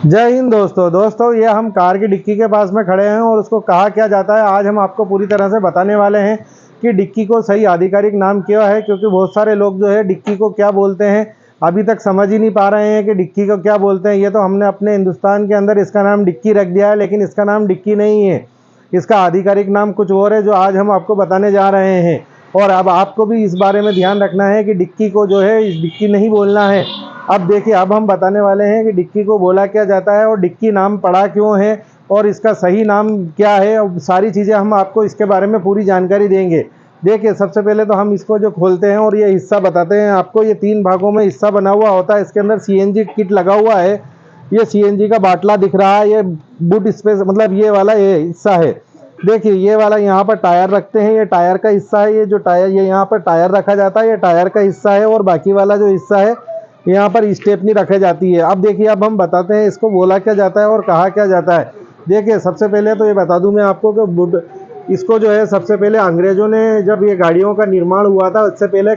जय हिंद दोस्तों ये हम कार की डिक्की के पास में खड़े हैं और उसको कहा क्या जाता है आज हम आपको पूरी तरह से बताने वाले हैं कि डिक्की को सही आधिकारिक नाम क्या है। क्योंकि बहुत सारे लोग जो है डिक्की को क्या बोलते हैं अभी तक समझ ही नहीं पा रहे हैं कि डिक्की को क्या बोलते हैं। ये तो हमने अपने हिंदुस्तान के अंदर इसका नाम डिक्की रख दिया है, लेकिन इसका नाम डिक्की नहीं है, इसका आधिकारिक नाम कुछ और है जो आज हम आपको बताने जा रहे हैं। और अब आपको भी इस बारे में ध्यान रखना है कि डिक्की को जो है डिक्की नहीं बोलना है। अब देखिए, अब हम बताने वाले हैं कि डिक्की को बोला क्या जाता है और डिक्की नाम पड़ा क्यों है और इसका सही नाम क्या है। और सारी चीज़ें हम आपको इसके बारे में पूरी जानकारी देंगे। देखिए, सबसे पहले तो हम इसको जो खोलते हैं और ये हिस्सा बताते हैं आपको। ये 3 भागों में हिस्सा बना हुआ होता है। इसके अंदर सीएनजी किट लगा हुआ है। ये सीएनजी का बाटला दिख रहा है। ये बूट स्पेस मतलब ये वाला ये हिस्सा है। देखिए, ये वाला यहाँ पर टायर रखते हैं, ये टायर का हिस्सा है। ये जो टायर ये यहाँ पर टायर रखा जाता है, ये टायर का हिस्सा है। और बाकी वाला जो हिस्सा है यहाँ पर स्टेपनी रखी जाती है। अब देखिए, अब हम बताते हैं इसको बोला क्या जाता है और कहा क्या जाता है। देखिए, सबसे पहले तो ये बता दूं मैं आपको कि इसको जो है सबसे पहले अंग्रेजों ने जब ये गाड़ियों का निर्माण हुआ था, उससे पहले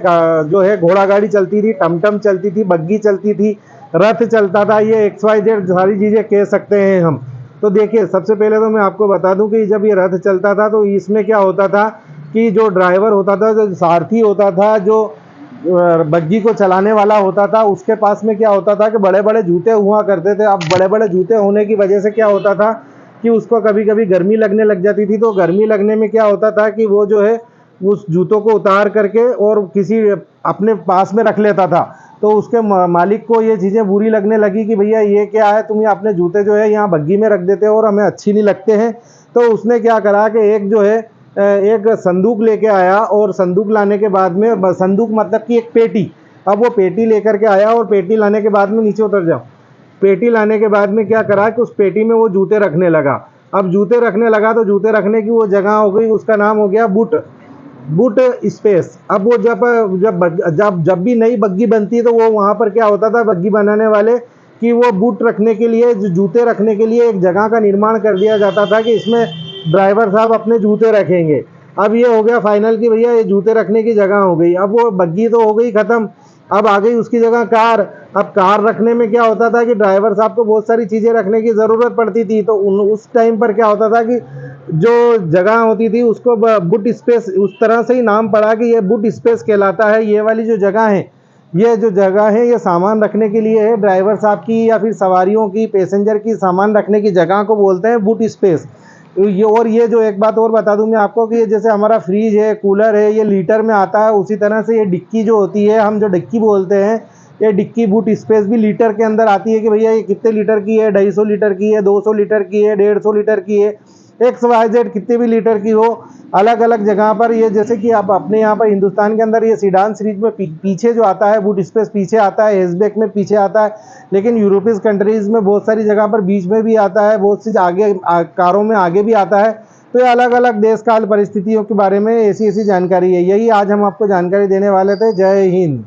जो है घोड़ा गाड़ी चलती थी, टमटम चलती थी, बग्गी चलती थी, रथ चलता था, ये XYZ सारी चीज़ें कह सकते हैं हम। तो देखिए, सबसे पहले तो मैं आपको बता दूं कि जब ये रथ चलता था तो इसमें क्या होता था कि जो ड्राइवर होता था, जो सारथी होता था, जो बग्गी को चलाने वाला होता था, उसके पास में क्या होता था कि बड़े बड़े जूते हुआ करते थे। अब बड़े बड़े जूते होने की वजह से क्या होता था कि उसको कभी कभी गर्मी लगने लग जाती थी। तो गर्मी लगने में क्या होता था कि वो जो है उस जूतों को उतार करके और किसी अपने पास में रख लेता था। तो उसके मालिक को ये चीज़ें बुरी लगने लगी कि भैया ये क्या है, तुम अपने जूते जो है यहाँ बग्गी में रख देते हो और हमें अच्छी नहीं लगते हैं। तो उसने क्या करा कि एक जो है एक संदूक लेके आया और संदूक लाने के बाद में, संदूक मतलब कि एक पेटी, अब वो पेटी लेकर के आया और पेटी लाने के बाद में नीचे उतर जाओ। पेटी लाने के बाद में क्या करा कि उस पेटी में वो जूते रखने लगा। अब जूते रखने लगा तो जूते रखने की वो जगह हो गई, उसका नाम हो गया बूट स्पेस। अब वो जब जब जब जब भी नई बग्गी बनती है तो वो वहाँ पर क्या होता था बग्गी बनाने वाले कि वो बूट रखने के लिए, जो जूते रखने के लिए एक जगह का निर्माण कर दिया जाता था कि इसमें ड्राइवर साहब अपने जूते रखेंगे। अब ये हो गया फाइनल कि भैया ये जूते रखने की जगह हो गई। अब वो बग्गी तो हो गई ख़त्म, अब आ गई उसकी जगह कार। अब कार रखने में क्या होता था कि ड्राइवर साहब को बहुत सारी चीज़ें रखने की ज़रूरत पड़ती थी। तो उस टाइम पर क्या होता था कि जो जगह होती थी उसको बूट स्पेस, उस तरह से ही नाम पड़ा कि ये बूट स्पेस कहलाता है। ये वाली जो जगह है, ये जो जगह है ये सामान रखने के लिए है, ड्राइवर साहब की या फिर सवारियों की, पैसेंजर की सामान रखने की जगह को बोलते हैं बूट स्पेस। ये जो एक बात और बता दूं मैं आपको कि ये जैसे हमारा फ्रिज है, कूलर है, ये लीटर में आता है, उसी तरह से ये डिक्की जो होती है, हम जो डिक्की बोलते हैं, ये डिक्की बूट स्पेस भी लीटर के अंदर आती है कि भैया ये कितने लीटर की है, 250 लीटर की है, 200 लीटर की है, 150 लीटर की है, XYZ कितने भी लीटर की हो। अलग अलग जगह पर ये, जैसे कि आप अपने यहाँ पर हिंदुस्तान के अंदर ये सीडान सीरीज में पीछे जो आता है बूट स्पेस पीछे आता है, हैचबैक में पीछे आता है। लेकिन यूरोपीय कंट्रीज़ में बहुत सारी जगह पर बीच में भी आता है, बहुत सी आगे कारों में आगे भी आता है। तो ये अलग अलग देश काल परिस्थितियों के बारे में ऐसी ऐसी जानकारी है। यही आज हम आपको जानकारी देने वाले थे। जय हिंद।